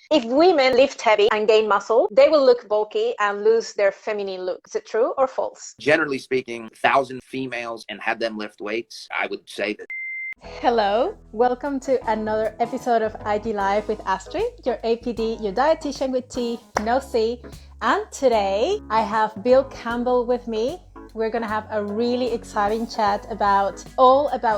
If women lift heavy and gain muscle, they will look bulky and lose their feminine look. Is it true or false? Generally speaking, 1,000 females and have them lift weights, I would say that. Hello, welcome to another episode of IG Live with Astrid, your APD, your dietitian with T, no C. And today I have Bill Campbell with me. We're going to have a really exciting chat about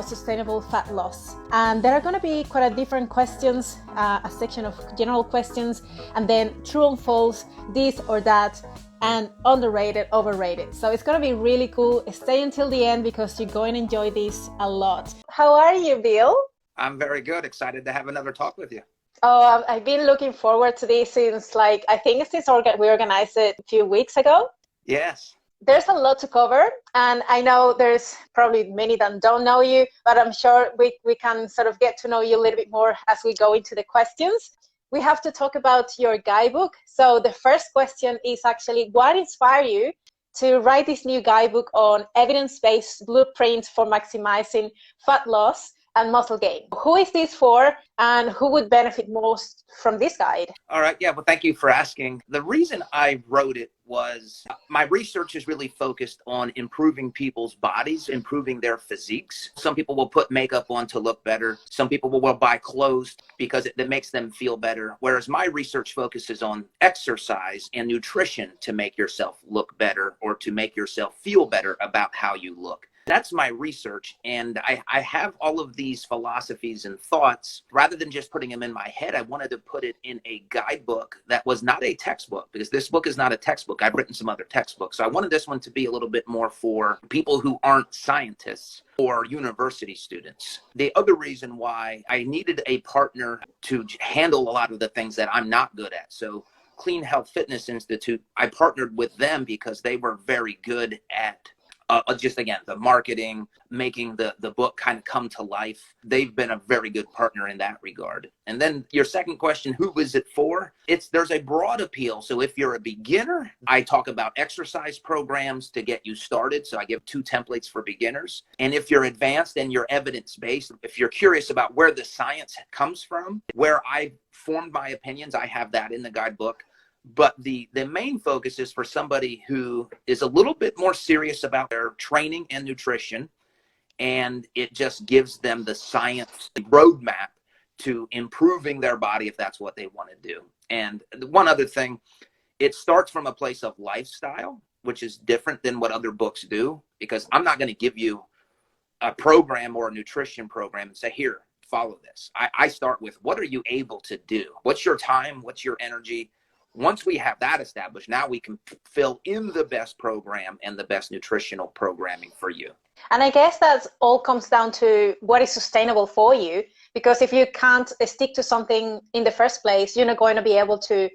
sustainable fat loss. And there are going to be quite a different questions, a section of general questions, and then true and false, this or that, and underrated, overrated. So it's going to be really cool. Stay until the end because you're going to enjoy this a lot. How are you, Bill? I'm very good. Excited to have another talk with you. Oh, I've been looking forward to this since we organized it a few weeks ago. Yes. There's a lot to cover, and I know there's probably many that don't know you, but I'm sure we can sort of get to know you a little bit more as we go into the questions. We have to talk about your guidebook. So the first question is actually, what inspired you to write this new guidebook on evidence-based blueprint for maximizing fat loss and muscle gain? Who is this for, and who would benefit most from this guide? All right. Yeah. Well, thank you for asking. The reason I wrote it was my research is really focused on improving people's bodies, improving their physiques. Some people will put makeup on to look better. Some people will buy clothes because it makes them feel better. Whereas my research focuses on exercise and nutrition to make yourself look better or to make yourself feel better about how you look. That's my research, and I have all of these philosophies and thoughts. Rather than just putting them in my head, I wanted to put it in a guidebook that was not a textbook, because this book is not a textbook. I've written some other textbooks. So I wanted this one to be a little bit more for people who aren't scientists or university students. The other reason why I needed a partner to handle a lot of the things that I'm not good at. So Clean Health Fitness Institute, I partnered with them because they were very good at the marketing, making the book kind of come to life. They've been a very good partner in that regard. And then your second question, who is it for? There's a broad appeal. So if you're a beginner, I talk about exercise programs to get you started. So I give 2 templates for beginners. And if you're advanced and you're evidence-based, if you're curious about where the science comes from, where I formed my opinions, I have that in the guidebook. But the main focus is for somebody who is a little bit more serious about their training and nutrition, and it just gives them the science roadmap to improving their body if that's what they want to do. And one other thing, it starts from a place of lifestyle, which is different than what other books do, because I'm not going to give you a program or a nutrition program and say, here, follow this. I start with, what are you able to do? What's your time? What's your energy? Once we have that established, now we can fill in the best program and the best nutritional programming for you. And I guess that all comes down to what is sustainable for you, because if you can't stick to something in the first place, you're not going to be able to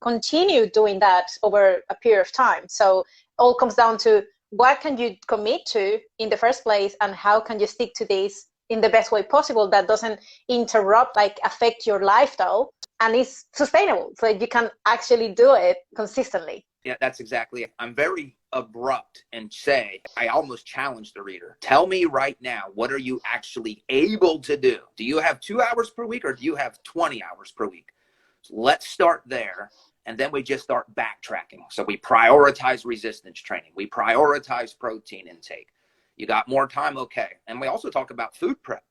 continue doing that over a period of time. So all comes down to what can you commit to in the first place, and how can you stick to this in the best way possible that doesn't affect your lifestyle and is sustainable, so you can actually do it consistently. Yeah, that's exactly it. I'm very abrupt and say, I almost challenge the reader. Tell me right now, what are you actually able to do? Do you have 2 hours per week, or do you have 20 hours per week? So let's start there. And then we just start backtracking. So we prioritize resistance training. We prioritize protein intake. You got more time? Okay. And we also talk about food prep.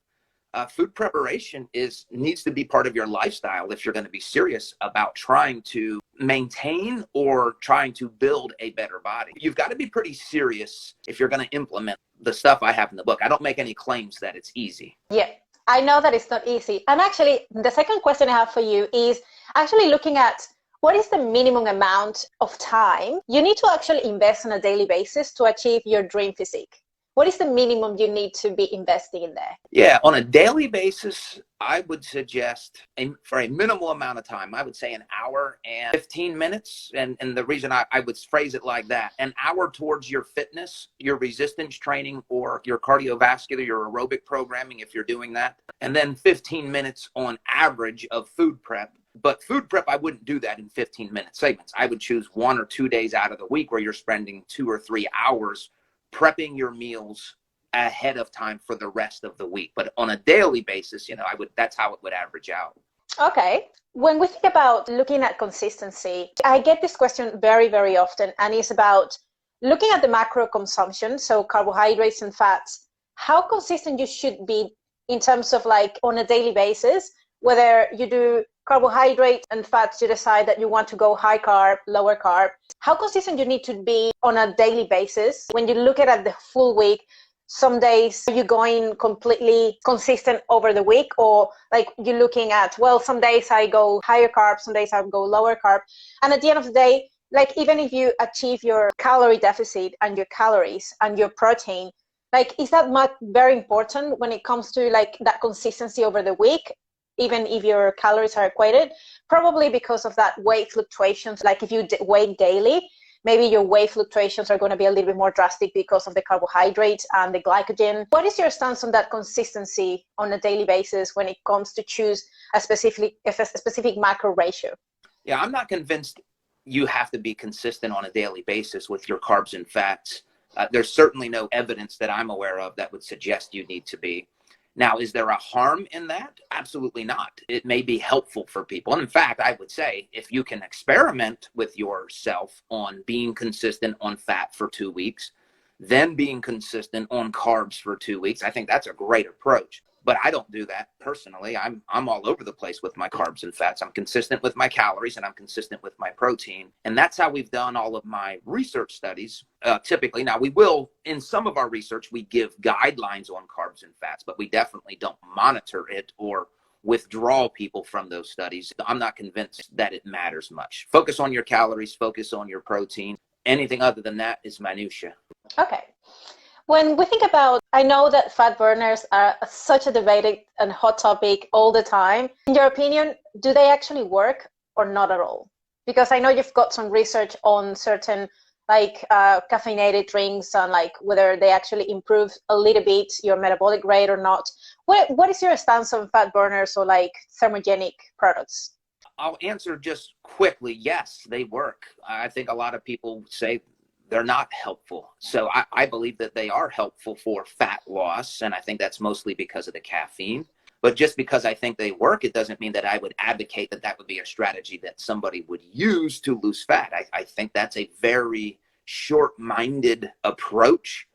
Food preparation needs to be part of your lifestyle if you're going to be serious about trying to maintain or trying to build a better body. You've got to be pretty serious if you're going to implement the stuff I have in the book. I don't make any claims that it's easy. Yeah, I know that it's not easy. And actually, the second question I have for you is actually looking at what is the minimum amount of time you need to actually invest on a daily basis to achieve your dream physique? What is the minimum you need to be investing in there? Yeah, on a daily basis, I would suggest for a minimal amount of time, I would say an hour and 15 minutes. And the reason I would phrase it like that, an hour towards your fitness, your resistance training, or your cardiovascular, your aerobic programming, if you're doing that. And then 15 minutes on average of food prep. But food prep, I wouldn't do that in 15-minute segments. I would choose 1 or 2 days out of the week where you're spending 2 or 3 hours prepping your meals ahead of time for the rest of the week. But on a daily basis, that's how it would average out. Okay. When we think about looking at consistency, I get this question very, very often, and it's about looking at the macro consumption, so carbohydrates and fats, how consistent you should be in terms of like on a daily basis, whether you do carbohydrates and fats, you decide that you want to go high carb, lower carb, how consistent you need to be on a daily basis. When you look at the full week, some days are you going completely consistent over the week, or like you're looking at, well, some days I go higher carb, some days I go lower carb. And at the end of the day, like even if you achieve your calorie deficit and your calories and your protein, like is that much very important when it comes to like that consistency over the week, even if your calories are equated? Probably because of that weight fluctuations. Like if you weigh daily, maybe your weight fluctuations are going to be a little bit more drastic because of the carbohydrates and the glycogen. What is your stance on that consistency on a daily basis when it comes to choose a specific macro ratio? Yeah, I'm not convinced you have to be consistent on a daily basis with your carbs and fats. There's certainly no evidence that I'm aware of that would suggest you need to be. Now, is there a harm in that? Absolutely not. It may be helpful for people. And in fact, I would say if you can experiment with yourself on being consistent on fat for 2 weeks, then being consistent on carbs for 2 weeks, I think that's a great approach. But I don't do that personally. I'm all over the place with my carbs and fats. I'm consistent with my calories and I'm consistent with my protein. And that's how we've done all of my research studies. Typically, now we will, in some of our research, we give guidelines on carbs and fats, but we definitely don't monitor it or withdraw people from those studies. I'm not convinced that it matters much. Focus on your calories, focus on your protein. Anything other than that is minutia. Okay. When we think about, I know that fat burners are such a debated and hot topic all the time. In your opinion, do they actually work or not at all? Because I know you've got some research on certain like caffeinated drinks and like whether they actually improve a little bit your metabolic rate or not. What is your stance on fat burners or like thermogenic products? I'll answer just quickly. Yes, they work. I think a lot of people say they're not helpful. So I believe that they are helpful for fat loss. And I think that's mostly because of the caffeine. But just because I think they work, it doesn't mean that I would advocate that that would be a strategy that somebody would use to lose fat. I think that's a very short-minded approach.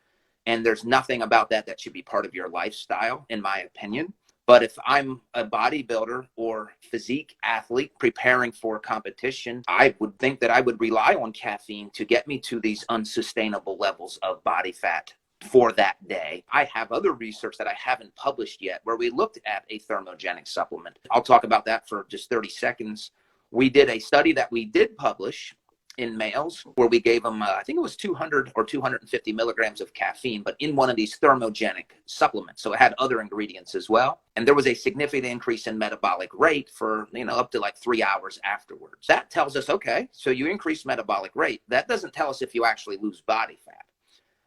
And there's nothing about that that should be part of your lifestyle, in my opinion. But if I'm a bodybuilder or physique athlete preparing for competition, I would think that I would rely on caffeine to get me to these unsustainable levels of body fat for that day. I have other research that I haven't published yet where we looked at a thermogenic supplement. I'll talk about that for just 30 seconds. We did a study that we did publish in males where we gave them, I think it was 200 or 250 milligrams of caffeine, but in one of these thermogenic supplements. So it had other ingredients as well. And there was a significant increase in metabolic rate for, up to like 3 hours afterwards. That tells us, okay, so you increase metabolic rate. That doesn't tell us if you actually lose body fat.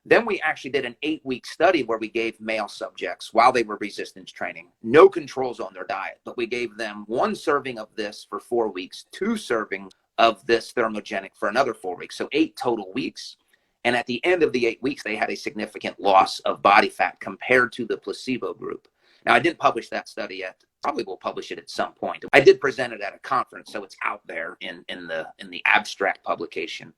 Then we actually did an 8-week study where we gave male subjects, while they were resistance training, no controls on their diet, but we gave them 1 serving of this for 4 weeks, 2 servings of this thermogenic for another 4 weeks. So 8 total weeks. And at the end of the 8 weeks, they had a significant loss of body fat compared to the placebo group. Now, I didn't publish that study yet. Probably will publish it at some point. I did present it at a conference, so it's out there in the abstract publication.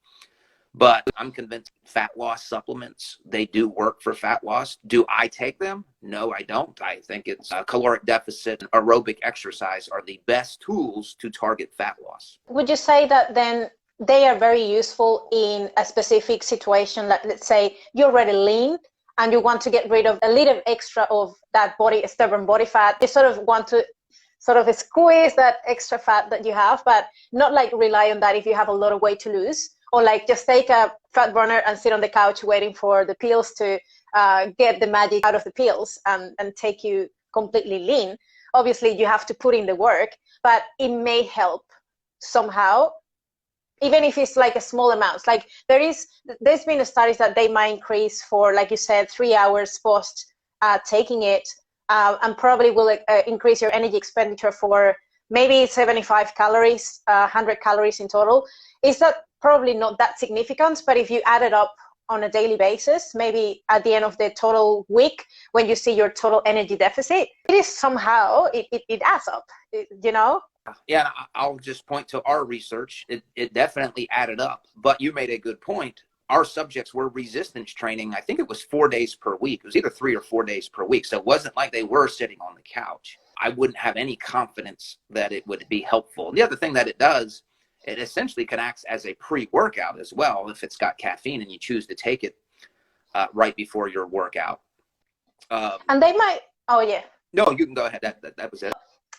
But I'm convinced fat loss supplements, they do work for fat loss. Do I take them? No, I don't. I think it's caloric deficit and aerobic exercise are the best tools to target fat loss. Would you say that then they are very useful in a specific situation? Like, let's say you're already lean and you want to get rid of a little extra of that stubborn body fat. You sort of want to sort of squeeze that extra fat that you have, but not like rely on that if you have a lot of weight to lose. Or like just take a fat burner and sit on the couch waiting for the pills to get the magic out of the pills and take you completely lean. Obviously, you have to put in the work, but it may help somehow, even if it's like a small amounts. Like there's been studies that they might increase for, like you said, 3 hours post taking it, and probably will increase your energy expenditure for maybe 75 calories, 100 calories in total. Is that probably not that significant, but if you add it up on a daily basis, maybe at the end of the total week, when you see your total energy deficit, it is somehow, it adds up, you know? Yeah, I'll just point to our research. It definitely added up. But you made a good point. Our subjects were resistance training. I think it was 4 days per week. It was either 3 or 4 days per week. So it wasn't like they were sitting on the couch. I wouldn't have any confidence that it would be helpful. The other thing that it does, it essentially can act as a pre-workout as well if it's got caffeine and you choose to take it right before your workout. And they might, oh yeah. No, you can go ahead. That was it.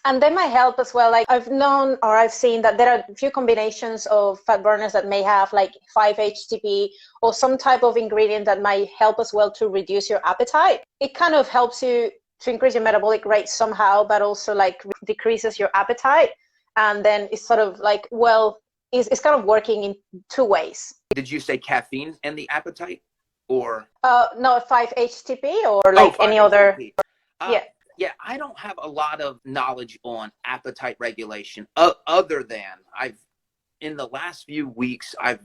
And they might help as well. Like I've known or I've seen that there are a few combinations of fat burners that may have like 5-HTP or some type of ingredient that might help as well to reduce your appetite. It kind of helps you to increase your metabolic rate somehow, but also like decreases your appetite. And then it's sort of like, well, it's kind of working in two ways. Did you say caffeine and the appetite or? No, 5-HTP or like any other. Yeah. Yeah, I don't have a lot of knowledge on appetite regulation other than in the last few weeks, I've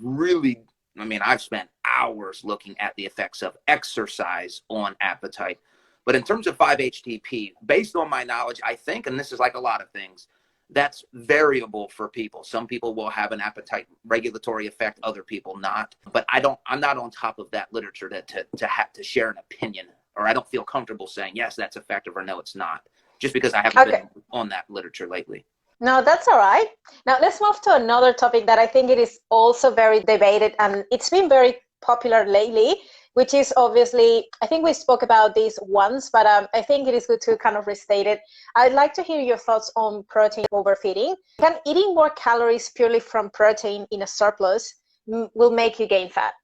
spent hours looking at the effects of exercise on appetite. But in terms of 5-HTP, based on my knowledge, I think, and this is like a lot of things, that's variable for people. Some people will have an appetite regulatory effect, other people not. But I'm not on top of that literature to have to share an opinion, or I don't feel comfortable saying, yes, that's effective, or no, it's not, just because I haven't been on that literature lately. No, that's all right. Now let's move to another topic that I think it is also very debated, and it's been very popular lately, which is obviously, I think we spoke about this once, but I think it is good to kind of restate it. I'd like to hear your thoughts on protein overfeeding. Can eating more calories purely from protein in a surplus will make you gain fat?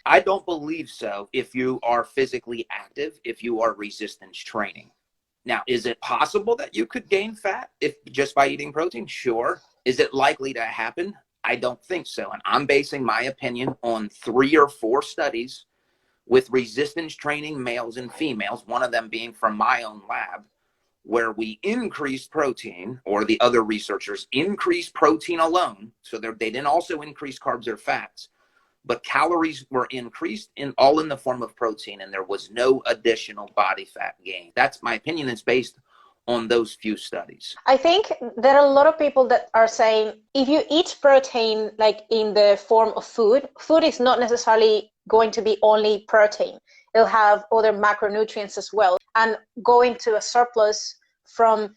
I don't believe so if you are physically active, if you are resistance training. Now, is it possible that you could gain fat just by eating protein? Sure. Is it likely to happen? I don't think so. And I'm basing my opinion on 3 or 4 studies with resistance training males and females, one of them being from my own lab, where we increased protein, or the other researchers increased protein alone. So they didn't also increase carbs or fats, but calories were increased all in the form of protein, and there was no additional body fat gain. That's my opinion. It's based on those few studies. I think there are a lot of people that are saying if you eat protein like in the form of food is not necessarily going to be only protein. It'll have other macronutrients as well. And going to a surplus from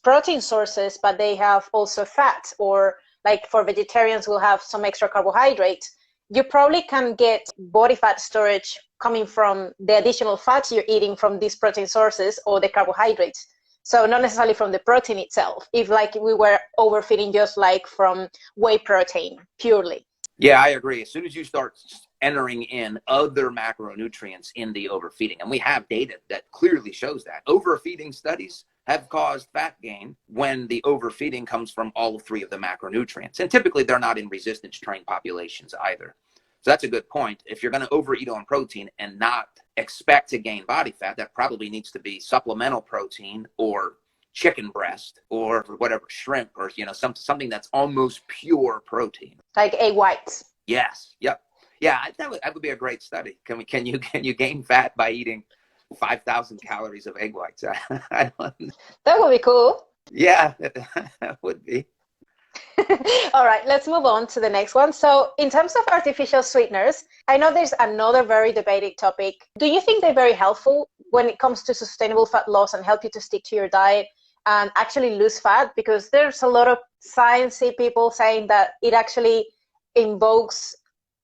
protein sources, but they have also fat, or like for vegetarians, we'll have some extra carbohydrates. You probably can get body fat storage coming from the additional fats you're eating from these protein sources or the carbohydrates. So not necessarily from the protein itself, if like we were overfeeding just like from whey protein purely. Yeah, I agree. As soon as you start entering in other macronutrients in the overfeeding, and we have data that clearly shows that overfeeding studies have caused fat gain when the overfeeding comes from all 3 of the macronutrients. And typically they're not in resistance trained populations either. So that's a good point. If you're going to overeat on protein and not expect to gain body fat, that probably needs to be supplemental protein or chicken breast or whatever, shrimp, or something that's almost pure protein. Like egg whites. Yes. Yep. Yeah, that would be a great study. Can you gain fat by eating 5,000 calories of egg whites? That would be cool. Yeah, that would be. All right, let's move on to the next one. So in terms of artificial sweeteners, I know there's another very debated topic. Do you think they're very helpful when it comes to sustainable fat loss and help you to stick to your diet and actually lose fat? Because there's a lot of sciencey people saying that it actually invokes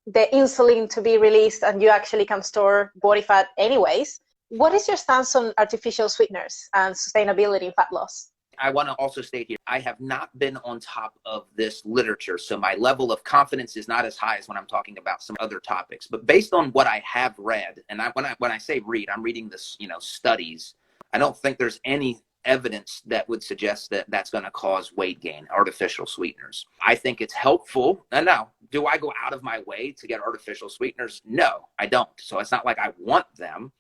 the insulin to be released and you actually can store body fat anyways. What is your stance on artificial sweeteners and sustainability in fat loss? I want to also state here, I have not been on top of this literature, so my level of confidence is not as high as when I'm talking about some other topics. But based on what I have read, and when I say read, I'm reading this, studies. I don't think there's any evidence that would suggest that that's going to cause weight gain, artificial sweeteners. I think it's helpful. And now, do I go out of my way to get artificial sweeteners? No, I don't. So it's not like I want them.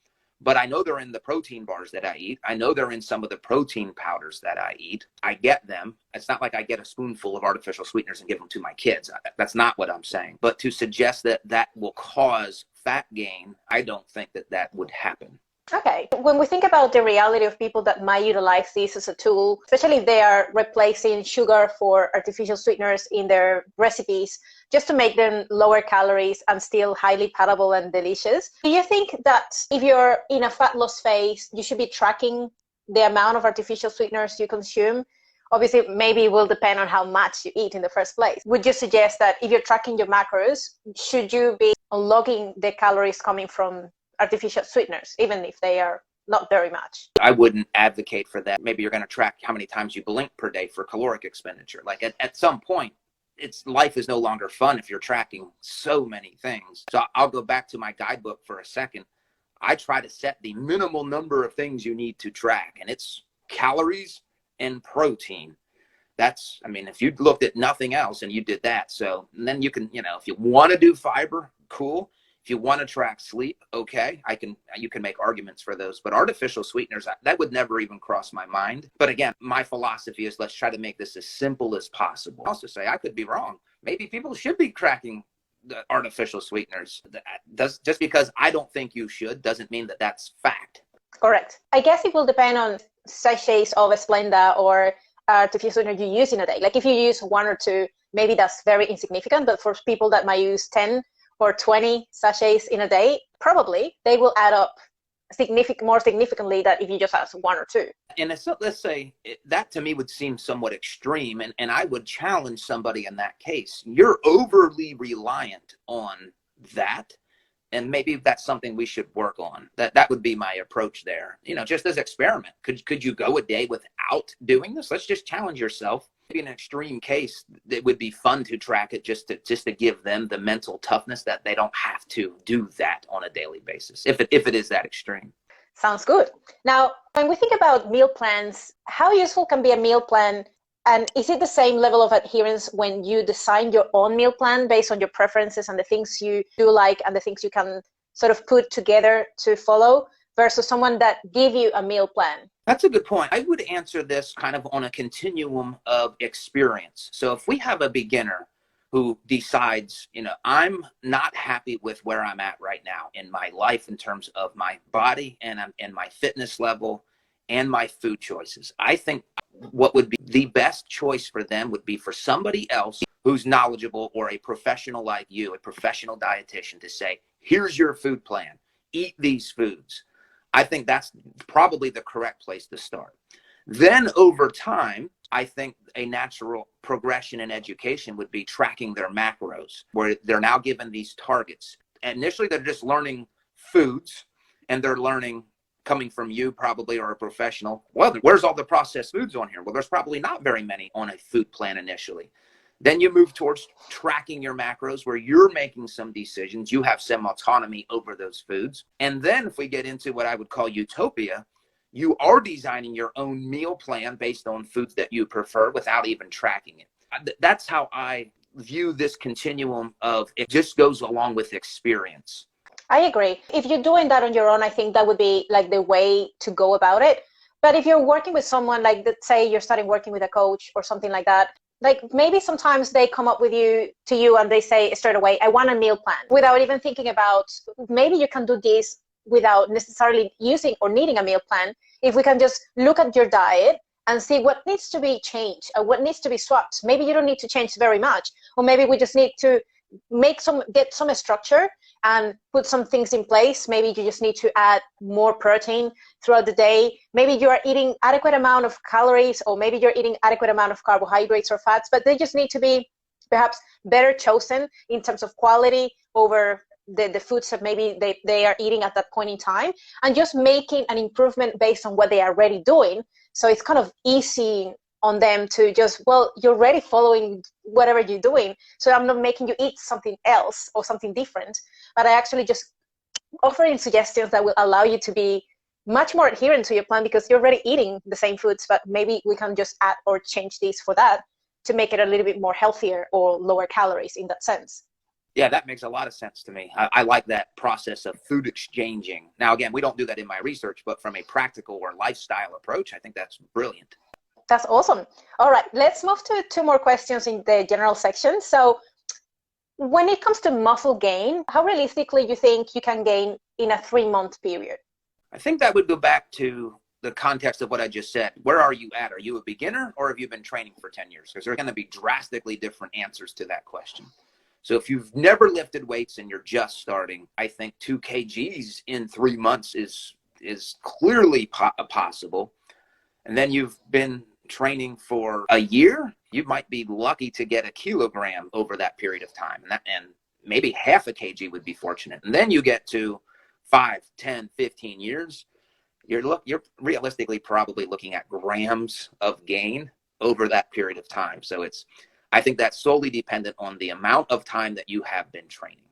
But I know they're in the protein bars that I eat. I know they're in some of the protein powders that I eat. I get them. It's not like I get a spoonful of artificial sweeteners and give them to my kids. That's not what I'm saying. But to suggest that that will cause fat gain, I don't think that would happen. Okay. When we think about the reality of people that might utilize this as a tool, especially if they are replacing sugar for artificial sweeteners in their recipes, just to make them lower calories and still highly palatable and delicious, do you think that if you're in a fat loss phase, you should be tracking the amount of artificial sweeteners you consume? Obviously, maybe it will depend on how much you eat in the first place. Would you suggest that if you're tracking your macros, should you be logging the calories coming from artificial sweeteners, even if they are not very much? I wouldn't advocate for that. Maybe you're going to track how many times you blink per day for caloric expenditure. Like at some point, life is no longer fun if you're tracking so many things. So I'll go back to my guidebook for a second. I try to set the minimal number of things you need to track, and it's calories and protein. If you looked at nothing else and you did that, so and then you can, if you want to do fiber, cool. If you want to track sleep, okay, you can make arguments for those. But artificial sweeteners, that would never even cross my mind. But again, my philosophy is let's try to make this as simple as possible. I also say I could be wrong. Maybe people should be tracking the artificial sweeteners. Just because I don't think you should doesn't mean that that's fact. Correct. I guess it will depend on sachets of Splenda or artificial sweetener you use in a day. Like if you use 1 or 2, maybe that's very insignificant. But for people that might use 10 or 20 sachets in a day, probably they will add up more significantly than if you just have 1 or 2. And let's say that to me would seem somewhat extreme, and I would challenge somebody in that case. You're overly reliant on that, and maybe that's something we should work on. That would be my approach there. Just as experiment. Could you go a day without doing this? Let's just challenge yourself. Maybe in an extreme case, it would be fun to track it just to give them the mental toughness that they don't have to do that on a daily basis, if it is that extreme. Sounds good. Now, when we think about meal plans, how useful can be a meal plan? And is it the same level of adherence when you design your own meal plan based on your preferences and the things you do like and the things you can sort of put together to follow versus someone that give you a meal plan? That's a good point. I would answer this kind of on a continuum of experience. So if we have a beginner who decides, I'm not happy with where I'm at right now in my life in terms of my body and my fitness level and my food choices, I think what would be the best choice for them would be for somebody else who's knowledgeable or a professional like you, a professional dietitian, to say, here's your food plan, eat these foods. I think that's probably the correct place to start. Then over time, I think a natural progression in education would be tracking their macros, where they're now given these targets. And initially, they're just learning foods, and they're learning coming from you probably or a professional. Well, where's all the processed foods on here? Well, there's probably not very many on a food plan initially. Then you move towards tracking your macros where you're making some decisions. You have some autonomy over those foods. And then if we get into what I would call utopia, you are designing your own meal plan based on foods that you prefer without even tracking it. That's how I view this continuum of it just goes along with experience. I agree. If you're doing that on your own, I think that would be like the way to go about it. But if you're working with someone, like let's say you're starting working with a coach or something like that, like maybe sometimes they come up to you and they say straight away, I want a meal plan, without even thinking about maybe you can do this without necessarily using or needing a meal plan. If we can just look at your diet and see what needs to be changed or what needs to be swapped. Maybe you don't need to change very much, or maybe we just need to get some structure and put some things in place. Maybe you just need to add more protein throughout the day. Maybe you are eating adequate amount of calories, or maybe you're eating adequate amount of carbohydrates or fats, but they just need to be perhaps better chosen in terms of quality over the foods that maybe they are eating at that point in time, and just making an improvement based on what they are already doing. So it's kind of easy on them to just, well, you're already following whatever you're doing, so I'm not making you eat something else or something different, but I actually just offering suggestions that will allow you to be much more adherent to your plan because you're already eating the same foods, but maybe we can just add or change these for that to make it a little bit more healthier or lower calories in that sense. Yeah, that makes a lot of sense to me. I like that process of food exchanging. Now, again, we don't do that in my research, but from a practical or lifestyle approach, I think that's brilliant. That's awesome. All right, let's move to 2 more questions in the general section. So When it comes to muscle gain, how realistically you think you can gain in a 3-month period? I think that would go back to the context of what I just said. Where are you at? Are you a beginner or have you been training for 10 years? Because there are going to be drastically different answers to that question. So if you've never lifted weights and you're just starting, I think 2 kgs in 3 months is clearly possible. And then you've been training for a year, you might be lucky to get a kilogram over that period of time. And maybe half a kg would be fortunate. And then you get to 5, 10, 15 years, you're realistically probably looking at grams of gain over that period of time. So I think that's solely dependent on the amount of time that you have been training.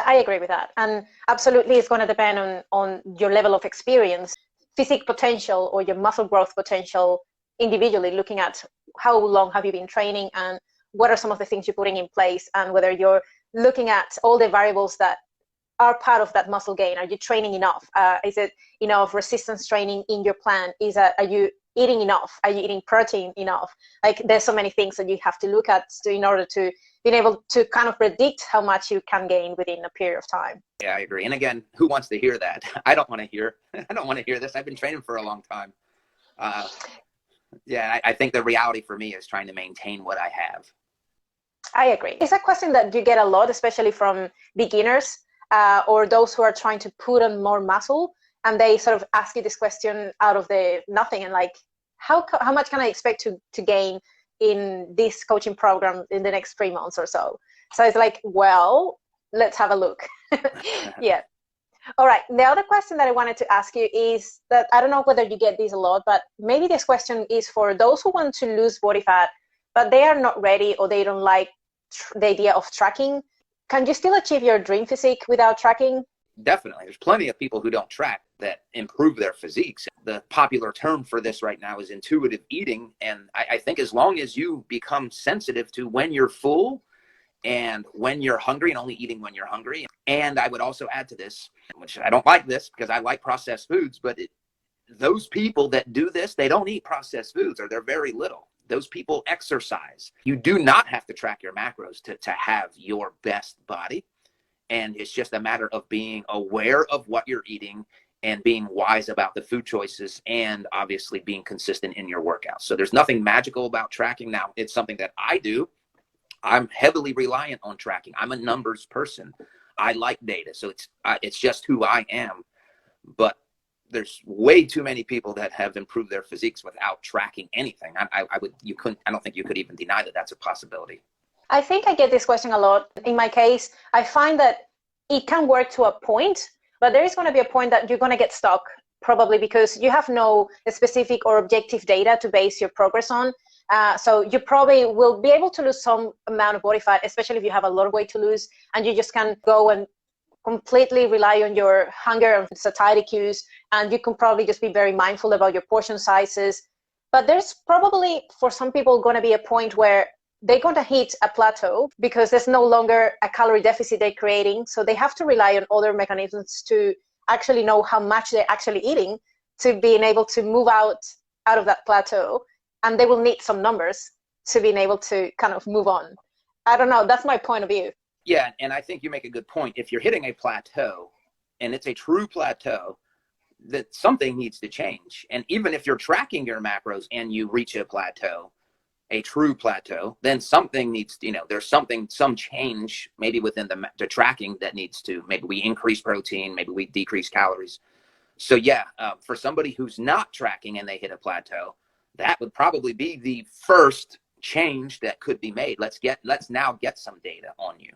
I agree with that. And absolutely, it's going to depend on your level of experience, physique potential, or your muscle growth potential individually, looking at how long have you been training and what are some of the things you're putting in place, and whether you're looking at all the variables that are part of that muscle gain. Are you training enough? Is it enough resistance training in your plan? Are you eating enough? Are you eating protein enough? Like, there's so many things that you have to look at in order to be able to kind of predict how much you can gain within a period of time. Yeah, I agree. And again, who wants to hear that? I don't want to hear this. I've been training for a long time. Yeah, I think the reality for me is trying to maintain what I have. I agree. It's a question that you get a lot, especially from beginners or those who are trying to put on more muscle, and they sort of ask you this question out of the nothing, and like, how much can I expect to gain in this coaching program in the next 3 months or so? So it's like, well, let's have a look. Yeah. All right. The other question that I wanted to ask you is that, I don't know whether you get this a lot, but maybe this question is for those who want to lose body fat, but they are not ready, or they don't like the idea of tracking. Can you still achieve your dream physique without tracking? Definitely. There's plenty of people who don't track that improve their physiques. The popular term for this right now is intuitive eating. And I think as long as you become sensitive to when you're full and when you're hungry, and only eating when you're hungry. And I would also add to this, which I don't like this because I like processed foods, but those people that do this, they don't eat processed foods, or they're very little. Those people exercise. You do not have to track your macros to have your best body. And it's just a matter of being aware of what you're eating and being wise about the food choices, and obviously being consistent in your workouts. So there's nothing magical about tracking. Now, it's something that I do. I'm heavily reliant on tracking. I'm a numbers person. I like data. So it's just who I am. But there's way too many people that have improved their physiques without tracking anything. I don't think you could even deny that that's a possibility. I think I get this question a lot. In my case, I find that it can work to a point, but there is going to be a point that you're going to get stuck, probably because you have no specific or objective data to base your progress on. So you probably will be able to lose some amount of body fat, especially if you have a lot of weight to lose, and you just can go and completely rely on your hunger and satiety cues, and you can probably just be very mindful about your portion sizes. But there's probably, for some people, going to be a point where they're going to hit a plateau because there's no longer a calorie deficit they're creating. So they have to rely on other mechanisms to actually know how much they're actually eating to being able to move out of that plateau. And they will need some numbers to being able to kind of move on. I don't know. That's my point of view. Yeah, and I think you make a good point. If you're hitting a plateau, and it's a true plateau, that something needs to change. And even if you're tracking your macros and you reach a plateau, a true plateau, then something needs to, there's some change maybe within the tracking that needs to, maybe we increase protein, maybe we decrease calories. So yeah, for somebody who's not tracking and they hit a plateau, that would probably be the first change that could be made. Let's now get some data on you.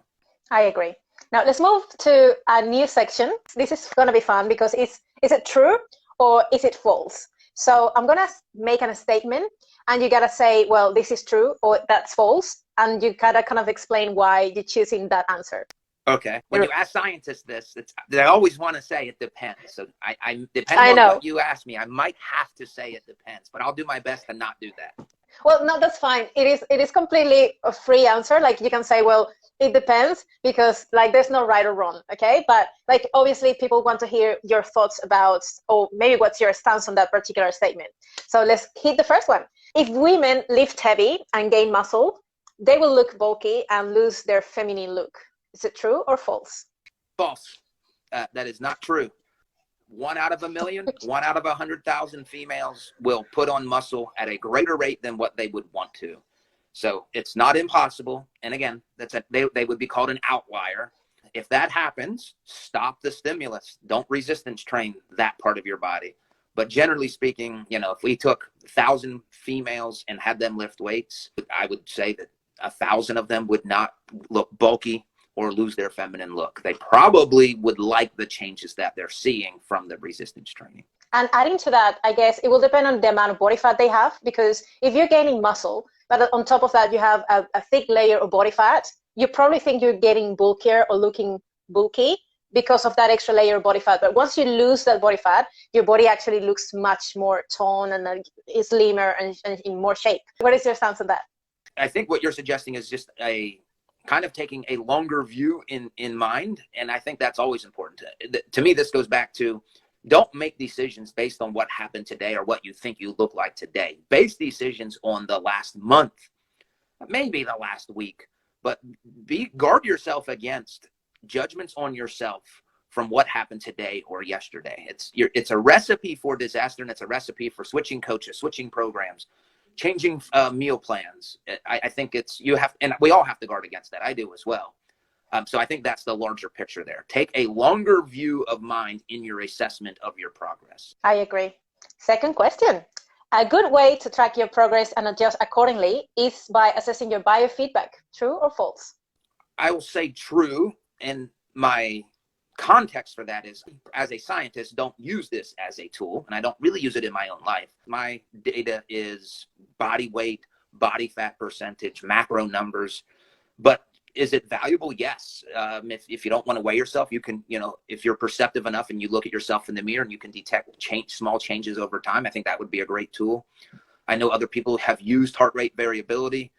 I agree. Now let's move to a new section. This is going to be fun because is it true or is it false? So I'm going to make a statement and you got to say, well, this is true or that's false. And you got to kind of explain why you're choosing that answer. Okay. When you ask scientists this, they always want to say it depends. So I depending on what you ask me, I might have to say it depends, but I'll do my best to not do that. Well, no, that's fine. It is completely a free answer. Like you can say, well, it depends because like there's no right or wrong. Okay. But like obviously people want to hear your thoughts about, or maybe what's your stance on that particular statement. So let's hit the first one. If women lift heavy and gain muscle, they will look bulky and lose their feminine look. Is it true or false? False. That is not true. 1 out of a million, 1 out of 100,000 females will put on muscle at a greater rate than what they would want to. So it's not impossible. And again, they would be called an outlier. If that happens, stop the stimulus. Don't resistance train that part of your body. But generally speaking, if we took 1,000 females and had them lift weights, I would say that 1,000 of them would not look bulky or lose their feminine look. They probably would like the changes that they're seeing from the resistance training. And adding to that, I guess it will depend on the amount of body fat they have, because if you're gaining muscle, but on top of that, you have a thick layer of body fat, you probably think you're getting bulkier or looking bulky because of that extra layer of body fat. But once you lose that body fat, your body actually looks much more toned and is slimmer and in more shape. What is your stance on that? I think what you're suggesting is just a kind of taking a longer view in mind. And I think that's always important. To me, this goes back to, don't make decisions based on what happened today or what you think you look like today. Base decisions on the last month, maybe the last week, but guard yourself against judgments on yourself from what happened today or yesterday. It's a recipe for disaster, and it's a recipe for switching coaches, switching programs, changing meal plans. I think and we all have to guard against that. I do as well. So I think that's the larger picture there. Take a longer view of mind in your assessment of your progress. I agree. Second question. A good way to track your progress and adjust accordingly is by assessing your biofeedback. True or false? I will say true. And my context for that is, as a scientist, don't use this as a tool, and I don't really use it in my own life. My data is body weight, body fat percentage, macro numbers. But is it valuable? Yes. If you don't want to weigh yourself, you can, if you're perceptive enough and you look at yourself in the mirror and you can detect small changes over time, I think that would be a great tool. I know other people have used heart rate variability.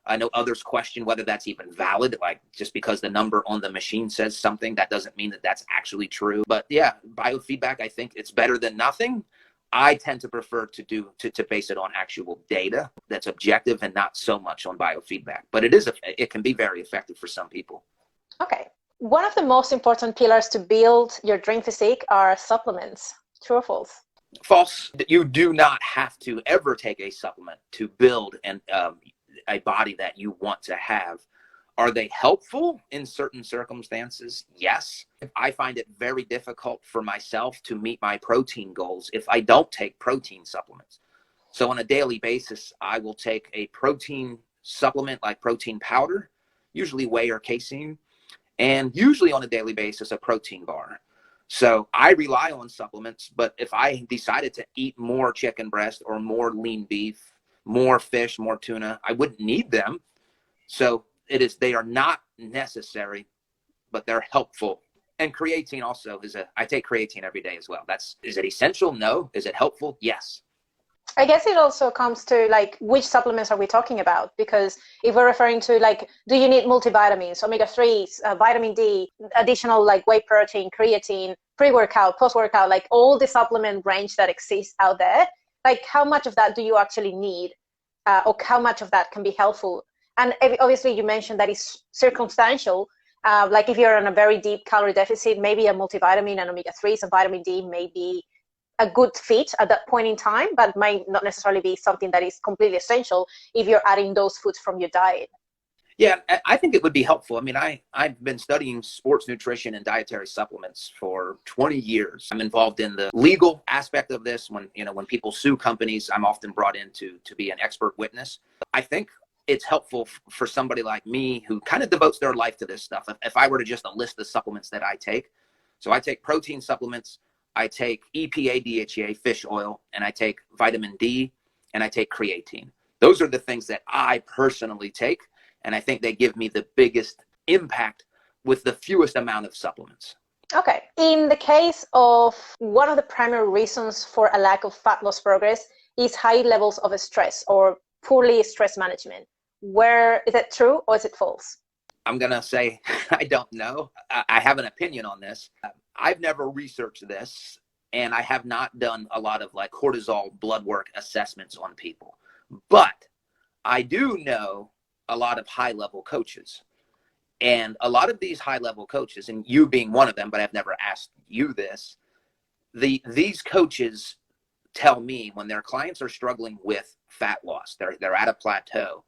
I know others question whether that's even valid. Like, just because the number on the machine says something, that doesn't mean that that's actually true. But yeah, biofeedback, I think it's better than nothing. I tend to prefer to base it on actual data that's objective and not so much on biofeedback. But it can be very effective for some people. Okay. One of the most important pillars to build your dream physique are supplements. True or false? False. You do not have to ever take a supplement to build a body that you want to have. Are they helpful in certain circumstances? Yes. I find it very difficult for myself to meet my protein goals if I don't take protein supplements. So on a daily basis, I will take a protein supplement like protein powder, usually whey or casein, and usually on a daily basis, a protein bar. So I rely on supplements, but if I decided to eat more chicken breast or more lean beef, more fish, more tuna, I wouldn't need them. So they are not necessary, but they're helpful. And creatine also I take creatine every day as well. Is it essential? No. Is it helpful? Yes. I guess it also comes to which supplements are we talking about? Because if we're referring to do you need multivitamins, omega-3s, vitamin D, additional whey protein, creatine, pre-workout, post-workout, all the supplement range that exists out there, how much of that do you actually need, or how much of that can be helpful? And obviously you mentioned that it's circumstantial. If you're on a very deep calorie deficit, maybe a multivitamin and omega-3s and vitamin D may be a good fit at that point in time, but might not necessarily be something that is completely essential if you're adding those foods from your diet. Yeah, I think it would be helpful. I mean, I've been studying sports nutrition and dietary supplements for 20 years. I'm involved in the legal aspect of this. When people sue companies, I'm often brought in to be an expert witness. I think it's helpful for somebody like me who kind of devotes their life to this stuff. If I were to just list the supplements that I take, so I take protein supplements, I take EPA, DHEA, fish oil, and I take vitamin D, and I take creatine. Those are the things that I personally take, and I think they give me the biggest impact with the fewest amount of supplements. Okay. In the case of one of the primary reasons for a lack of fat loss progress is high levels of stress or poorly stress management. Is that true or is it false? I'm going to say I don't know. I have an opinion on this. I've never researched this, and I have not done a lot of cortisol blood work assessments on people. But I do know a lot of high-level coaches. And a lot of these high level coaches, and you being one of them, but I've never asked you this, these coaches tell me when their clients are struggling with fat loss, they're at a plateau,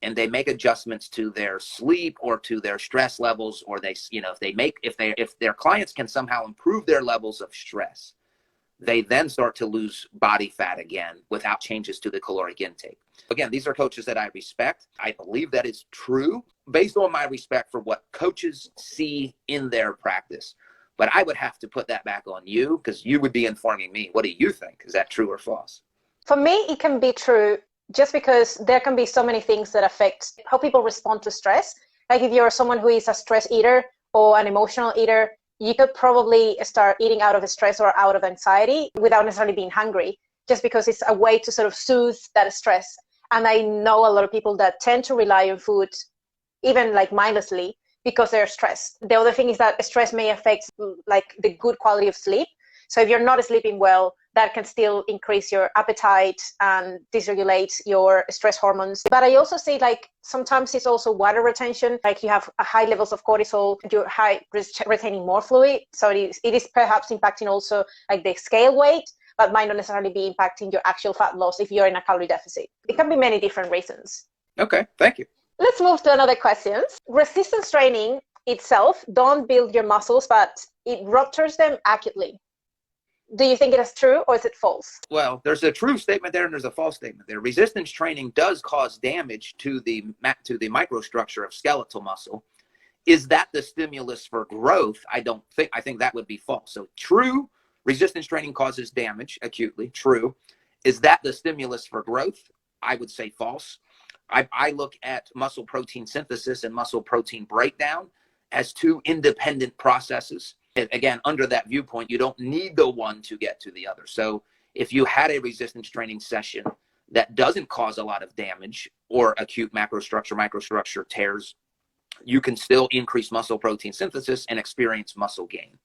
and they make adjustments to their sleep or to their stress levels, or they, if their clients can somehow improve their levels of stress, they then start to lose body fat again without changes to the caloric intake. Again, these are coaches that I respect. I believe that is true based on my respect for what coaches see in their practice. But I would have to put that back on you, because you would be informing me. What do you think? Is that true or false? For me, it can be true, just because there can be so many things that affect how people respond to stress. Like if you're someone who is a stress eater or an emotional eater, you could probably start eating out of stress or out of anxiety without necessarily being hungry, just because it's a way to sort of soothe that stress. And I know a lot of people that tend to rely on food, even like mindlessly, because they're stressed. The other thing is that stress may affect like the good quality of sleep. So if you're not sleeping well, that can still increase your appetite and dysregulate your stress hormones. But I also see like sometimes it's also water retention, like you have high levels of cortisol, you're retaining more fluid. So it is perhaps impacting also like the scale weight, but might not necessarily be impacting your actual fat loss if you're in a calorie deficit. It can be many different reasons. Okay, thank you. Let's move to another question. Resistance training itself don't build your muscles, but it ruptures them acutely. Do you think it is true or is it false? Well, there's a true statement there and there's a false statement there. Resistance training does cause damage to the microstructure of skeletal muscle. Is that the stimulus for growth? I think that would be false. So true, resistance training causes damage acutely. True. Is that the stimulus for growth? I would say false. I look at muscle protein synthesis and muscle protein breakdown as two independent processes. Again, under that viewpoint, you don't need the one to get to the other. So if you had a resistance training session that doesn't cause a lot of damage or acute microstructure tears, you can still increase muscle protein synthesis and experience muscle gain.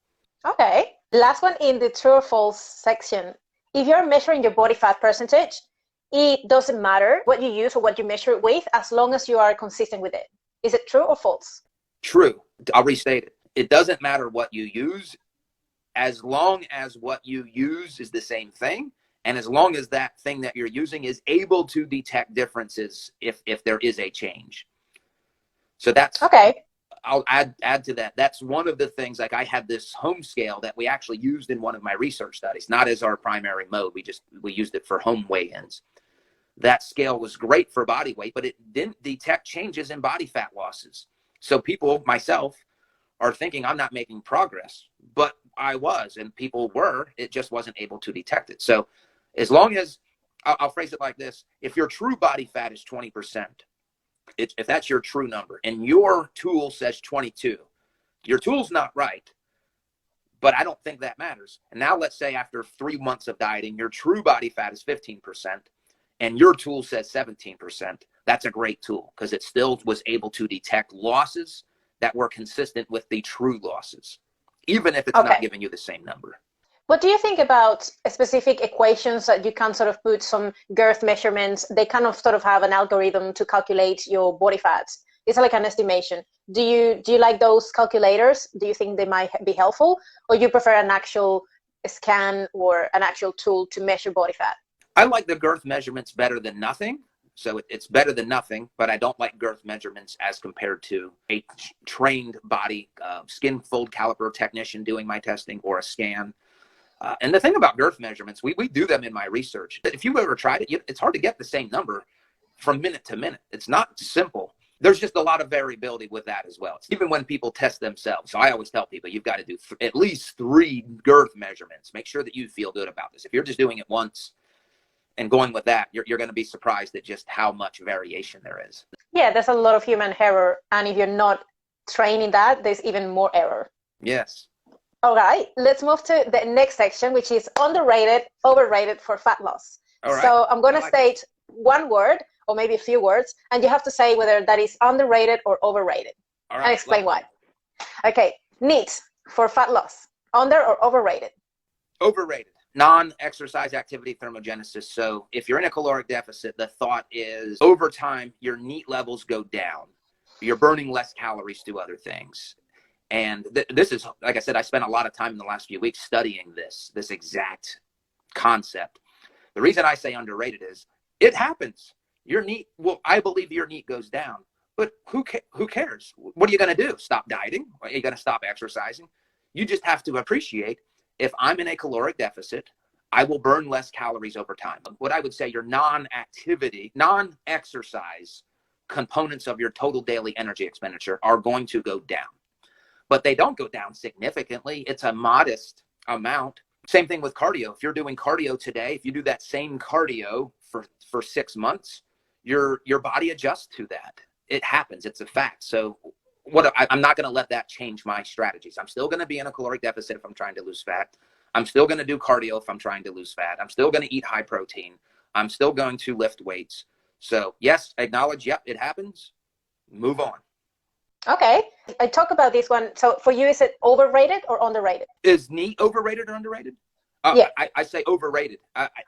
Okay. Last one in the true or false section. If you're measuring your body fat percentage, it doesn't matter what you use or what you measure it with, as long as you are consistent with it. Is it true or false? True. I'll restate it. It doesn't matter what you use, as long as what you use is the same thing, and as long as that thing that you're using is able to detect differences if there is a change. So that's okay. I'll add to that. That's one of the things, like I had this home scale that we actually used in one of my research studies, not as our primary mode. We used it for home weigh-ins. That scale was great for body weight, but it didn't detect changes in body fat losses. So people, myself, are thinking I'm not making progress, but I was, and people were. It just wasn't able to detect it. So as long as, I'll phrase it like this, if your true body fat is 20%, if that's your true number, and your tool says 22, your tool's not right, but I don't think that matters. And now let's say after 3 months of dieting, your true body fat is 15%, and your tool says 17%, that's a great tool because it still was able to detect losses that were consistent with the true losses, even if it's not giving you the same number. What do you think about specific equations that you can sort of put some girth measurements? They kind of sort of have an algorithm to calculate your body fat. It's like an estimation. Do you like those calculators? Do you think they might be helpful, or you prefer an actual scan or an actual tool to measure body fat? I like the girth measurements better than nothing. So it's better than nothing, but I don't like girth measurements as compared to a trained body skin fold caliper technician doing my testing or a scan. And the thing about girth measurements, we do them in my research. If you've ever tried it, it's hard to get the same number from minute to minute. It's not simple. There's just a lot of variability with that as well. Even when people test themselves. So I always tell people, you've got to do at least 3 girth measurements. Make sure that you feel good about this. If you're just doing it once and going with that, you're going to be surprised at just how much variation there is. Yeah, there's a lot of human error. And if you're not training that, there's even more error. Yes. All right, let's move to the next section, which is underrated, overrated for fat loss. All right. So I'm going to state one word or maybe a few words, and you have to say whether that is underrated or overrated. All right. And explain why. Okay, NEAT for fat loss, under or overrated? Overrated. Non-exercise activity thermogenesis. So if you're in a caloric deficit, the thought is over time, your NEAT levels go down You're burning less calories through other things. And this is, like I said, I spent a lot of time in the last few weeks studying this exact concept. The reason I say underrated is it happens. Your NEAT, well, I believe your NEAT goes down, but who cares? What are you going to do? Stop dieting? Are you going to stop exercising? You just have to appreciate, if I'm in a caloric deficit, I will burn less calories over time. What I would say, your non-activity, non-exercise components of your total daily energy expenditure are going to go down. But they don't go down significantly. It's a modest amount. Same thing with cardio. If you're doing cardio today, if you do that same cardio for 6 months, your body adjusts to that. It happens. It's a fact. So I'm not going to let that change my strategies. I'm still going to be in a caloric deficit if I'm trying to lose fat. I'm still going to do cardio if I'm trying to lose fat. I'm still going to eat high protein. I'm still going to lift weights. So yes, acknowledge, yep, it happens. Move on. Okay. I talk about this one. So for you, is it overrated or underrated? Is NEAT overrated or underrated? Yeah. I say overrated.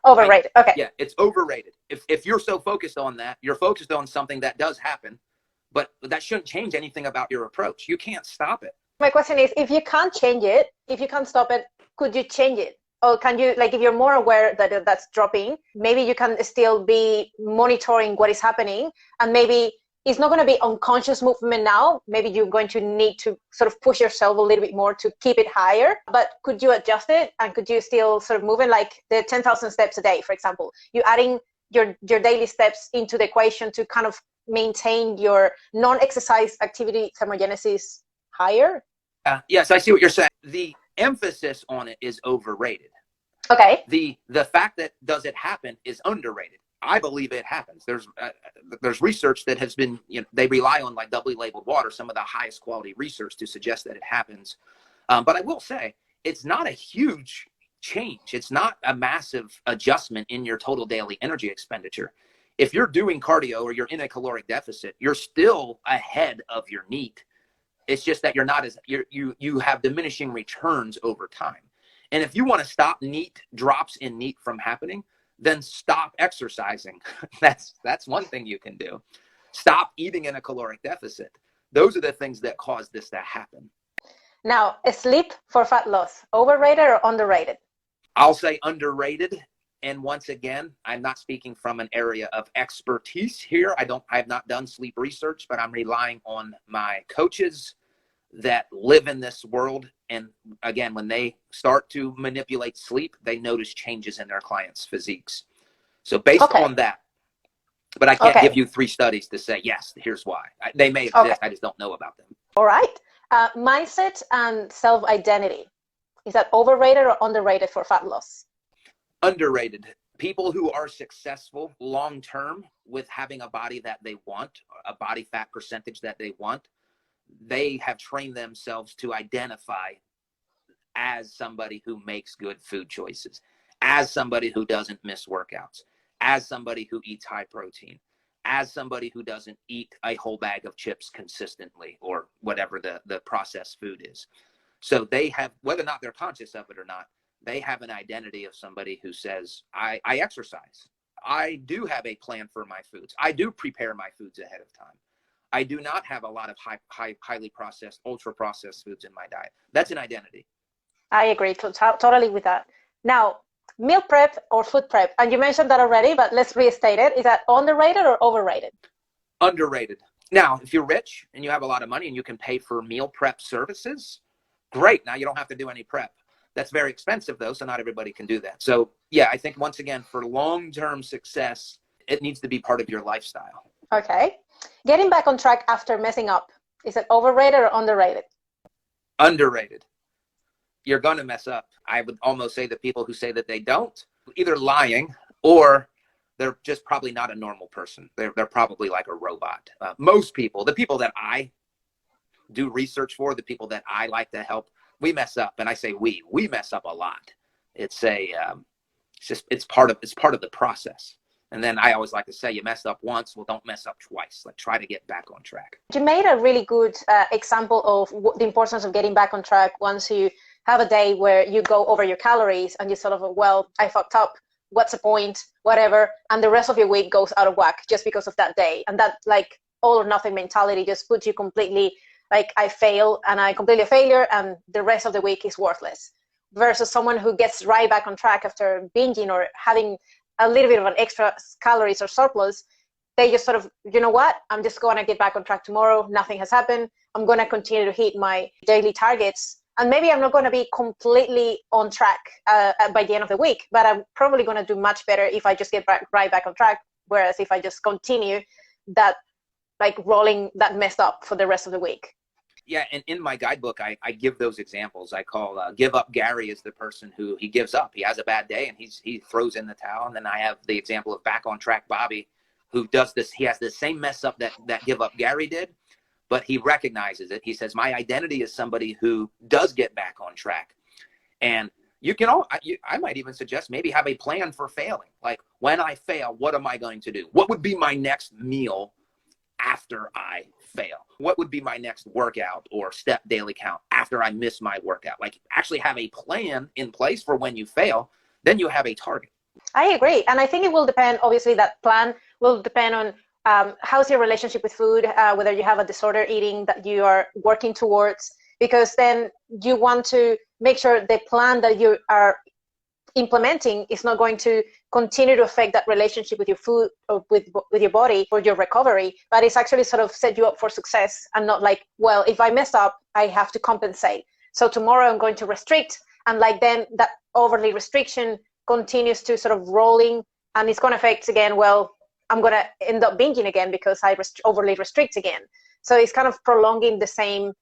Overrated. Okay. Yeah, it's overrated. If you're so focused on that, you're focused on something that does happen, but that shouldn't change anything about your approach. You can't stop it. My question is, if you can't change it, if you can't stop it, could you change it? Or can you, like, if you're more aware that that's dropping, maybe you can still be monitoring what is happening, and maybe it's not going to be unconscious movement now. Maybe you're going to need to sort of push yourself a little bit more to keep it higher. But could you adjust it, and could you still sort of move in, like the 10,000 steps a day, for example? You adding your daily steps into the equation to kind of maintain your non-exercise activity thermogenesis higher? Yes, I see what you're saying. The emphasis on it is overrated. Okay. The fact that does it happen is underrated. I believe it happens. There's research that has been, they rely on like doubly labeled water, some of the highest quality research to suggest that it happens. But I will say it's not a huge change. It's not a massive adjustment in your total daily energy expenditure. If you're doing cardio or you're in a caloric deficit, you're still ahead of your NEAT. It's just that you're not as you have diminishing returns over time. And if you want to stop NEAT drops in NEAT from happening, then stop exercising. That's one thing you can do. Stop eating in a caloric deficit. Those are the things that cause this to happen. Now, sleep for fat loss, overrated or underrated? I'll say underrated. And once again, I'm not speaking from an area of expertise here. I have not done sleep research, but I'm relying on my coaches that live in this world. And again, when they start to manipulate sleep, they notice changes in their clients' physiques. So based on that, but I can't give you 3 studies to say, yes, here's why. They may exist. I just don't know about them. All right. Mindset and self-identity. Is that overrated or underrated for fat loss? Underrated. People who are successful long-term with having a body that they want, a body fat percentage that they want, they have trained themselves to identify as somebody who makes good food choices, as somebody who doesn't miss workouts, as somebody who eats high protein, as somebody who doesn't eat a whole bag of chips consistently, or whatever the processed food is. So they have, whether or not they're conscious of it or not, they have an identity of somebody who says, I exercise. I do have a plan for my foods. I do prepare my foods ahead of time. I do not have a lot of highly processed, ultra processed foods in my diet. That's an identity. I agree totally with that. Now, meal prep or food prep, and you mentioned that already, but let's restate it. Is that underrated or overrated? Underrated. Now, if you're rich and you have a lot of money and you can pay for meal prep services, great. Now you don't have to do any prep. That's very expensive though, so not everybody can do that. So yeah, I think once again, for long-term success, it needs to be part of your lifestyle. Okay. Getting back on track after messing up, is it overrated or underrated? Underrated. You're going to mess up. I would almost say that people who say that they don't, either lying or they're just probably not a normal person. They're probably like a robot. Most people, the people that I do research for, the people that I like to help, we mess up. And I say we mess up a lot. It's part of the process. And then I always like to say, you messed up once, well, don't mess up twice. Like, try to get back on track. You made a really good example of the importance of getting back on track once you have a day where you go over your calories and you sort of, well, I fucked up. What's the point? Whatever. And the rest of your week goes out of whack just because of that day. And that, like, all or nothing mentality just puts you completely like, I fail and I completely a failure and the rest of the week is worthless, versus someone who gets right back on track after binging or having a little bit of an extra calories or surplus. They just sort of, you know what, I'm just going to get back on track tomorrow. Nothing has happened. I'm going to continue to hit my daily targets. And maybe I'm not going to be completely on track by the end of the week, but I'm probably going to do much better if I just get right back on track. Whereas if I just continue that, like rolling that mess up for the rest of the week. Yeah, and in my guidebook, I give those examples. I call Give Up Gary is the person who he gives up. He has a bad day and he throws in the towel. And then I have the example of Back on Track Bobby, who does this. He has the same mess up that Give Up Gary did, but he recognizes it. He says, my identity is somebody who does get back on track. And you can I might even suggest maybe have a plan for failing. Like, when I fail, what am I going to do? What would be my next meal after I fail? What would be my next workout or step daily count after I miss my workout? Like, actually have a plan in place for when you fail, then you have a target. I agree. And I think it will depend, obviously, that plan will depend on how's your relationship with food, whether you have a disorder eating that you are working towards, because then you want to make sure the plan that you are implementing is not going to continue to affect that relationship with your food or with your body for your recovery, but it's actually sort of set you up for success, and not like, well, if I mess up, I have to compensate. So tomorrow I'm going to restrict, and like then that overly restriction continues to sort of rolling, and it's going to affect again, well, I'm going to end up binging again because I overly restrict again. So it's kind of prolonging the same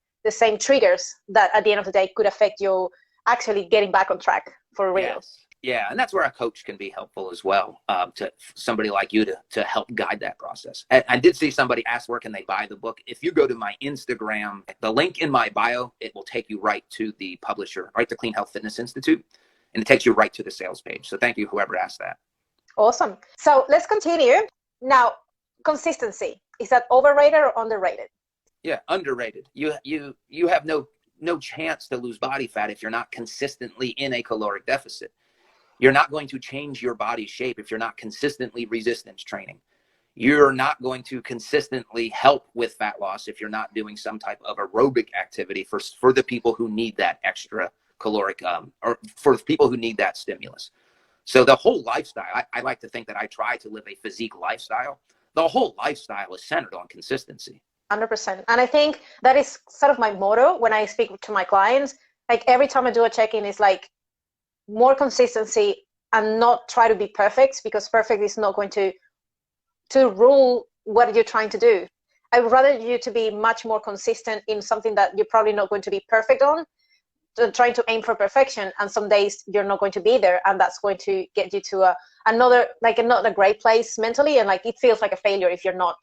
triggers that at the end of the day could affect you actually getting back on track for real. Yes. Yeah, and that's where a coach can be helpful as well, to somebody like you to help guide that process. I did see somebody ask, where can they buy the book? If you go to my Instagram, the link in my bio, it will take you right to the publisher, right to Clean Health Fitness Institute, and it takes you right to the sales page. So thank you, whoever asked that. Awesome. So let's continue. Now, consistency. Is that overrated or underrated? Yeah, underrated. You have no chance to lose body fat if you're not consistently in a caloric deficit. You're not going to change your body shape if you're not consistently resistance training. You're not going to consistently help with fat loss if you're not doing some type of aerobic activity for the people who need that extra caloric, or for people who need that stimulus. So the whole lifestyle, I like to think that I try to live a physique lifestyle. The whole lifestyle is centered on consistency. 100%. And I think that is sort of my motto when I speak to my clients. Like, every time I do a check-in, it's like more consistency and not try to be perfect, because perfect is not going to rule what you're trying to do. I would rather you to be much more consistent in something that you're probably not going to be perfect on, than trying to aim for perfection, and some days you're not going to be there, and that's going to get you to another great place mentally, and like it feels like a failure if you're not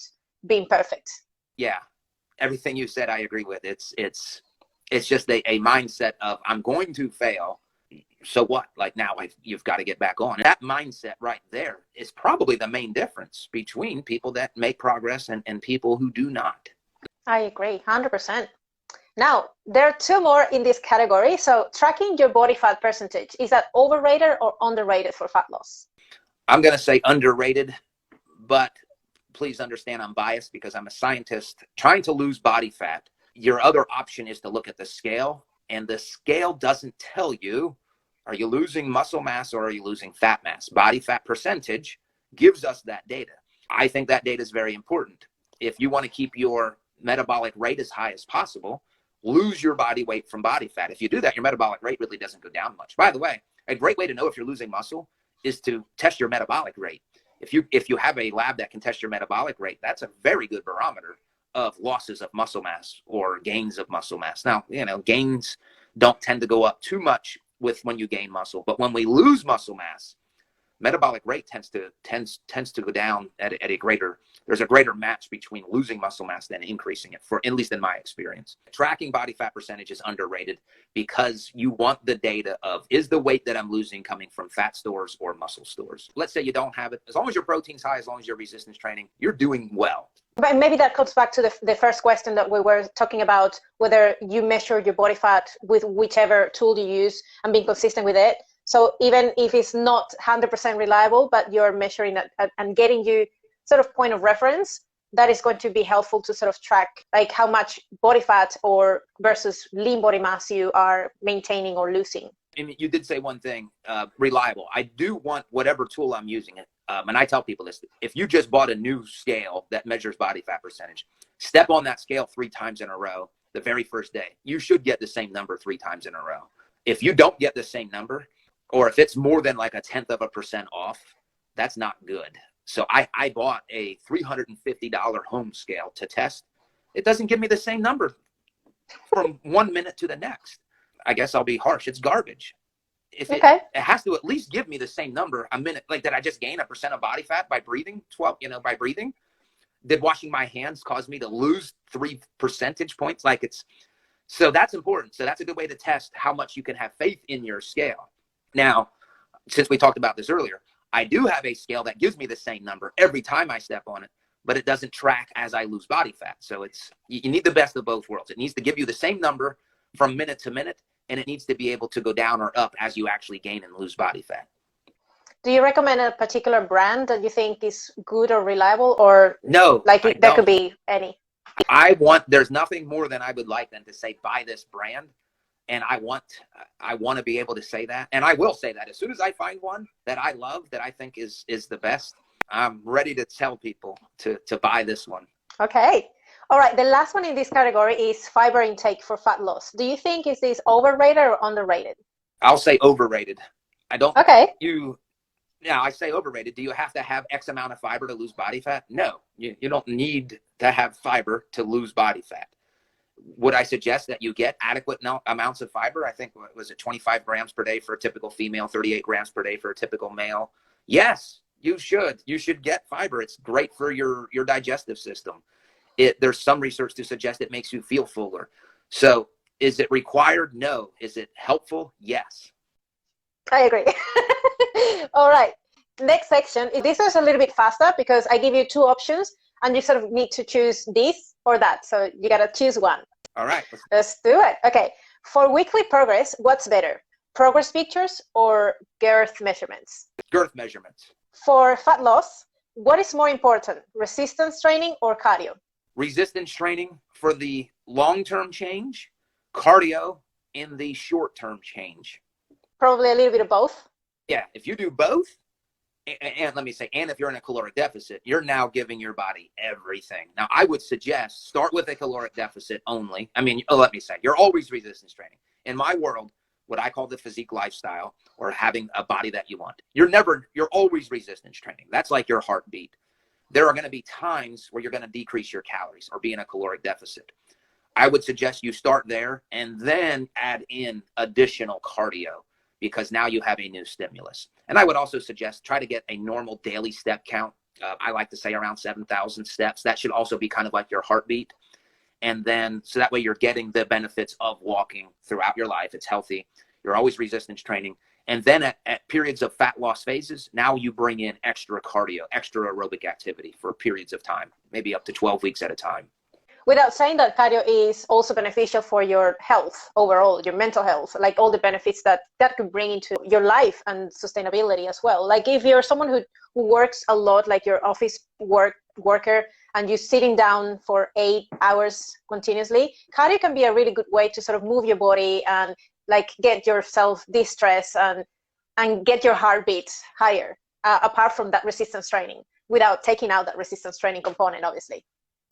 being perfect. Yeah, everything you said I agree with. It's just a mindset of, I'm going to fail, so what? Like, now you've got to get back on. That mindset right there is probably the main difference between people that make progress and people who do not. I agree, 100%. Now, there are two more in this category. So, tracking your body fat percentage, is that overrated or underrated for fat loss? I'm going to say underrated, but please understand I'm biased because I'm a scientist trying to lose body fat. Your other option is to look at the scale, and the scale doesn't tell you, are you losing muscle mass or are you losing fat mass? Body fat percentage gives us that data. I think that data is very important. If you want to keep your metabolic rate as high as possible, lose your body weight from body fat. If you do that, your metabolic rate really doesn't go down much. By the way, a great way to know if you're losing muscle is to test your metabolic rate. If you have a lab that can test your metabolic rate, that's a very good barometer of losses of muscle mass or gains of muscle mass. Now, gains don't tend to go up too much when you gain muscle, but when we lose muscle mass, metabolic rate tends to go down there's a greater match between losing muscle mass than increasing it, for at least in my experience. Tracking body fat percentage is underrated because you want the data of, is the weight that I'm losing coming from fat stores or muscle stores? Let's say you don't have it. As long as your protein's high, as long as you're resistance training, you're doing well. But maybe that comes back to the first question that we were talking about, whether you measure your body fat with whichever tool you use and being consistent with it. So even if it's not 100% reliable, but you're measuring it and getting you sort of point of reference, that is going to be helpful to sort of track like how much body fat or versus lean body mass you are maintaining or losing? And you did say one thing, reliable. I do want whatever tool I'm using it. And I tell people this, if you just bought a new scale that measures body fat percentage, step on that scale 3 times in a row the very first day. You should get the same number 3 times in a row. If you don't get the same number, or if it's more than like 0.1% off, that's not good. So I bought a $350 home scale to test. It doesn't give me the same number from 1 minute to the next. I guess I'll be harsh. It's garbage. If it has to at least give me the same number a minute, like that I just gain 1% of body fat by breathing, by breathing. Did washing my hands cause me to lose 3 percentage points? So that's important. So that's a good way to test how much you can have faith in your scale. Now, since we talked about this earlier, I do have a scale that gives me the same number every time I step on it, but it doesn't track as I lose body fat. So you need the best of both worlds. It needs to give you the same number from minute to minute, and it needs to be able to go down or up as you actually gain and lose body fat. Do you recommend a particular brand that you think is good or reliable, or no? That could be any. There's nothing more than I would like than to say buy this brand, and I want to be able to say that, and I will say that as soon as I find one that I love, that I think is the best, I'm ready to tell people to buy this one. Okay. All right, the last one in this category is fiber intake for fat loss. Do you think is this overrated or underrated? I'll say overrated. I don't. Okay. I say overrated. Do you have to have X amount of fiber to lose body fat? No, you don't need to have fiber to lose body fat. Would I suggest that you get adequate amounts of fiber? I think, was it 25 grams per day for a typical female, 38 grams per day for a typical male? Yes, you should. You should get fiber. It's great for your digestive system. There's some research to suggest it makes you feel fuller. So is it required? No. Is it helpful? Yes. I agree. All right. Next section. This is a little bit faster because I give you 2 options and you sort of need to choose this or that. So you got to choose one. All right. Let's do it. Okay. For weekly progress, what's better? Progress pictures or girth measurements? Girth measurements. For fat loss, what is more important? Resistance training or cardio? Resistance training for the long-term change, cardio in the short-term change. Probably a little bit of both. Yeah, if you do both, and let me say, and if you're in a caloric deficit, you're now giving your body everything. Now, I would suggest start with a caloric deficit only. Let me say, you're always resistance training. In my world, what I call the physique lifestyle, or having a body that you want, you're always resistance training. That's like your heartbeat. There are going to be times where you're going to decrease your calories or be in a caloric deficit. I would suggest you start there and then add in additional cardio, because now you have a new stimulus. And I would also suggest try to get a normal daily step count. I like to say around 7,000 steps. That should also be kind of like your heartbeat. And then, so that way you're getting the benefits of walking throughout your life. It's healthy. You're always resistance training. And then at periods of fat loss phases, now you bring in extra cardio, extra aerobic activity for periods of time, maybe up to 12 weeks at a time. Without saying that cardio is also beneficial for your health overall, your mental health, like all the benefits that could bring into your life and sustainability as well. Like if you're someone who works a lot, like your office worker, and you're sitting down for 8 hours continuously, cardio can be a really good way to sort of move your body and like get yourself de-stressed and get your heartbeat higher, apart from that resistance training, without taking out that resistance training component, obviously.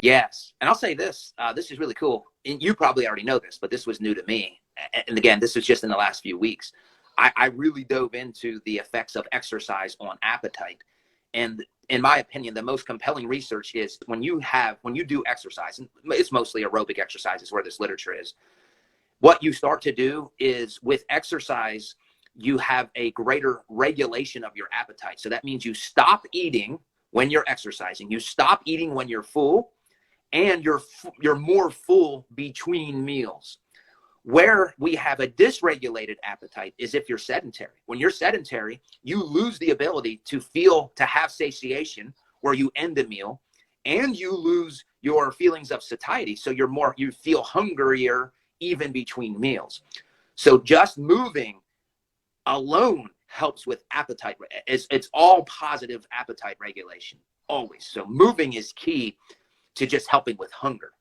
Yes. And I'll say this, this is really cool. And you probably already know this, but this was new to me. And again, this was just in the last few weeks. I really dove into the effects of exercise on appetite. And in my opinion, the most compelling research is when you do exercise, and it's mostly aerobic exercises where this literature is, what you start to do is with exercise, you have a greater regulation of your appetite. So that means you stop eating when you're exercising, you stop eating when you're full, and you're more full between meals. Where we have a dysregulated appetite is if you're sedentary. When you're sedentary, you lose the ability to have satiation where you end a meal, and you lose your feelings of satiety. So you feel hungrier even between meals. So just moving alone helps with appetite. It's all positive appetite regulation, always. So moving is key. to just helping with hunger.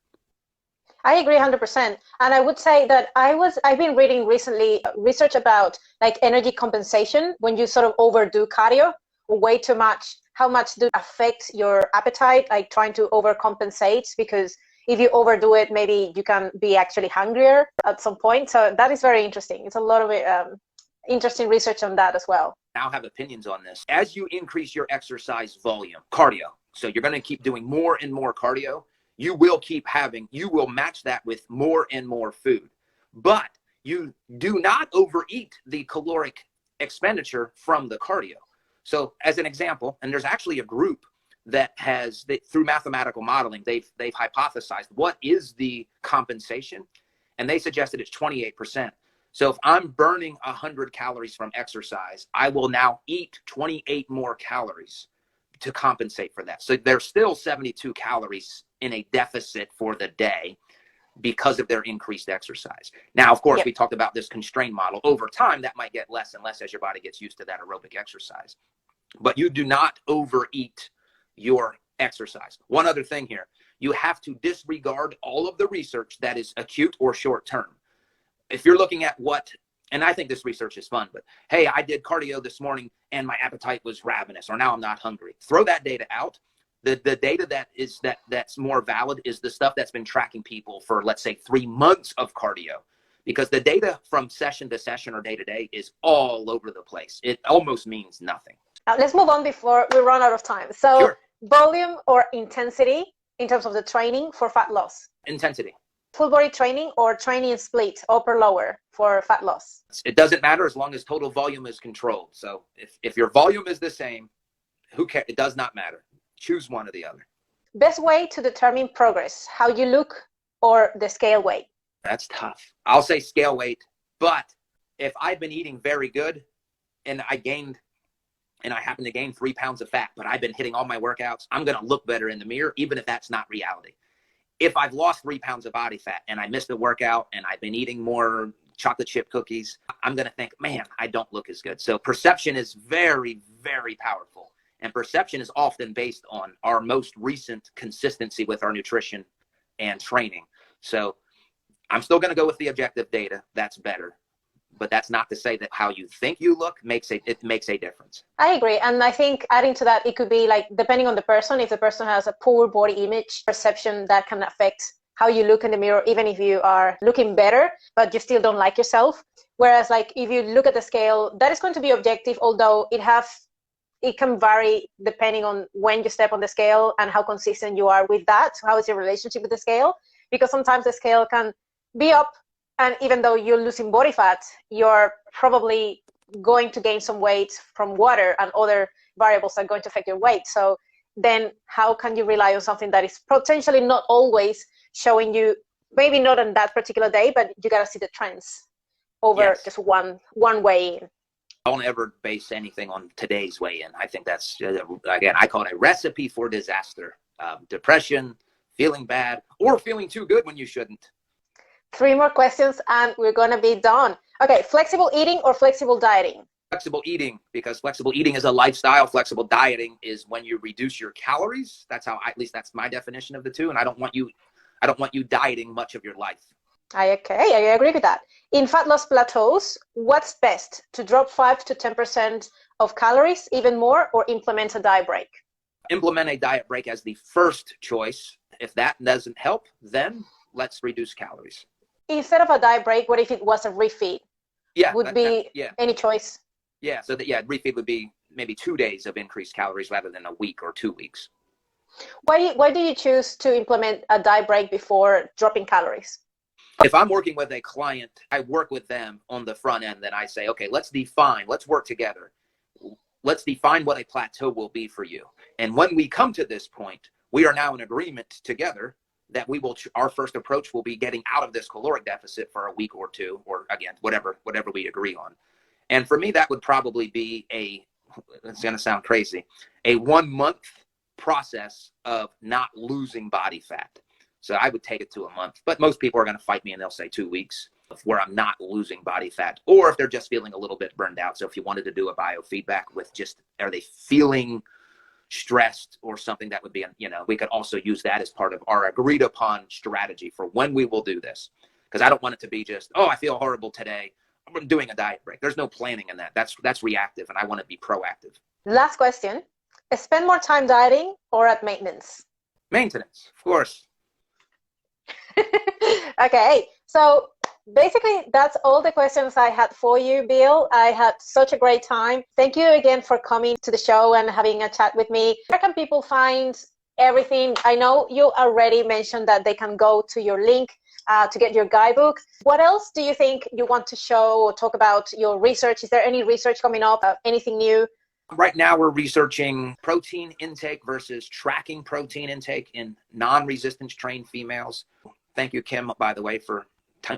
I agree 100%. And I would say that I've been reading recently research about like energy compensation when you sort of overdo cardio way too much. How much do it affect your appetite, like trying to overcompensate? Because if you overdo it, maybe you can be actually hungrier at some point. So that is very interesting. It's a lot of interesting research on that as well. Now have opinions on this. As you increase your exercise volume, cardio, so you're going to keep doing more and more cardio, you will match that with more and more food. But you do not overeat the caloric expenditure from the cardio. So as an example, and there's actually a group that through mathematical modeling, they've hypothesized what is the compensation, and they suggested it's 28%. So if I'm burning 100 calories from exercise, I will now eat 28 more calories to compensate for that. So there's still 72 calories in a deficit for the day because of their increased exercise. Now, of course, we talked about this constraint model. Over time, that might get less and less as your body gets used to that aerobic exercise. But you do not overeat your exercise. One other thing here, you have to disregard all of the research that is acute or short term. If you're looking at and I think this research is fun, but hey, I did cardio this morning and my appetite was ravenous, or now I'm not hungry. Throw that data out. The data that's more valid is the stuff that's been tracking people for, let's say, 3 months of cardio, because the data from session to session or day to day is all over the place. It almost means nothing. Let's move on before we run out of time. So Sure. Volume or intensity in terms of the training for fat loss? Intensity. Full body training or training split, upper lower, for fat loss? It doesn't matter as long as total volume is controlled. So if your volume is the same, who cares? It does not matter. Choose one or the other. Best way to determine progress, how you look or the scale weight? That's tough. I'll say scale weight, but if I've been eating very good and I happen to gain 3 pounds of fat, but I've been hitting all my workouts, I'm going to look better in the mirror, even if that's not reality. If I've lost 3 pounds of body fat and I missed a workout and I've been eating more chocolate chip cookies, I'm going to think, man, I don't look as good. So perception is very, very powerful. And perception is often based on our most recent consistency with our nutrition and training. So I'm still going to go with the objective data. That's better. But that's not to say that how you think you look makes a difference. I agree. And I think adding to that, it could be like, depending on the person, if the person has a poor body image, perception that can affect how you look in the mirror, even if you are looking better, but you still don't like yourself. Whereas like if you look at the scale, that is going to be objective, although it can vary depending on when you step on the scale and how consistent you are with that. So how is your relationship with the scale? Because sometimes the scale can be up, and even though you're losing body fat, you're probably going to gain some weight from water and other variables that are going to affect your weight. So then how can you rely on something that is potentially not always showing you, maybe not on that particular day, but you got to see the trends over just one way in. Don't ever base anything on today's weigh-in. I think that's, again, I call it a recipe for disaster. Depression, feeling bad, or feeling too good when you shouldn't. 3 more questions and we're going to be done. Okay, flexible eating or flexible dieting? Flexible eating, because flexible eating is a lifestyle. Flexible dieting is when you reduce your calories. That's how, at least that's my definition of the two. And I don't want you dieting much of your life. I agree with that. In fat loss plateaus, what's best, to drop 5 to 10% of calories, even more, or implement a diet break? Implement a diet break as the first choice. If that doesn't help, then let's reduce calories. Instead of a diet break, what if it was a refeed? Yeah. Any choice? Yeah. So refeed would be maybe 2 days of increased calories rather than a week or 2 weeks. Why do you choose to implement a diet break before dropping calories? If I'm working with a client, I work with them on the front end. Then I say, okay, let's work together. Let's define what a plateau will be for you. And when we come to this point, we are now in agreement together that our first approach will be getting out of this caloric deficit for a week or 2, or again, whatever we agree on. And for me, that would probably be it's going to sound crazy, a 1 month process of not losing body fat. So I would take it to a month, but most people are going to fight me and they'll say 2 weeks where I'm not losing body fat, or if they're just feeling a little bit burned out. So if you wanted to do a biofeedback with just, are they feeling stressed or something that would be, we could also use that as part of our agreed upon strategy for when we will do this. Because I don't want it to be just, oh, I feel horrible today, I'm doing a diet break. There's no planning in that. That's reactive, and I want to be proactive. Last question. Spend more time dieting or at maintenance? Maintenance, of course. Okay, so basically that's all the questions I had for you, Bill. I had such a great time. Thank you again for coming to the show and having a chat with me. Where can people find everything? I know you already mentioned that they can go to your link to get your guidebook. What else do you think you want to show or talk about your research? Is there any research coming up, anything new? Right now, we're researching protein intake versus tracking protein intake in non-resistance trained females. Thank you, Kim, by the way, for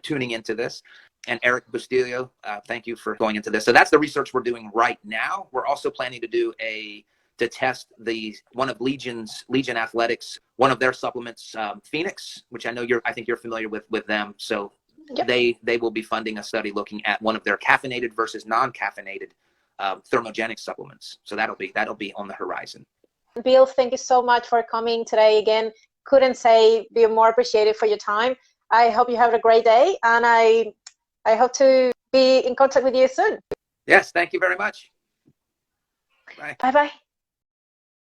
tuning into this. And Eric Bustillo, thank you for going into this. So that's the research we're doing right now. We're also planning to do to test one of Legion Athletics, one of their supplements, Phoenix, which I think you're familiar with them. So yep. They will be funding a study looking at one of their caffeinated versus non-caffeinated thermogenic supplements. So that'll be on the horizon. Bill, thank you so much for coming today again. Couldn't be more appreciated for your time. I hope you have a great day, and I hope to be in contact with you soon. Yes, thank you very much. Bye. Bye-bye.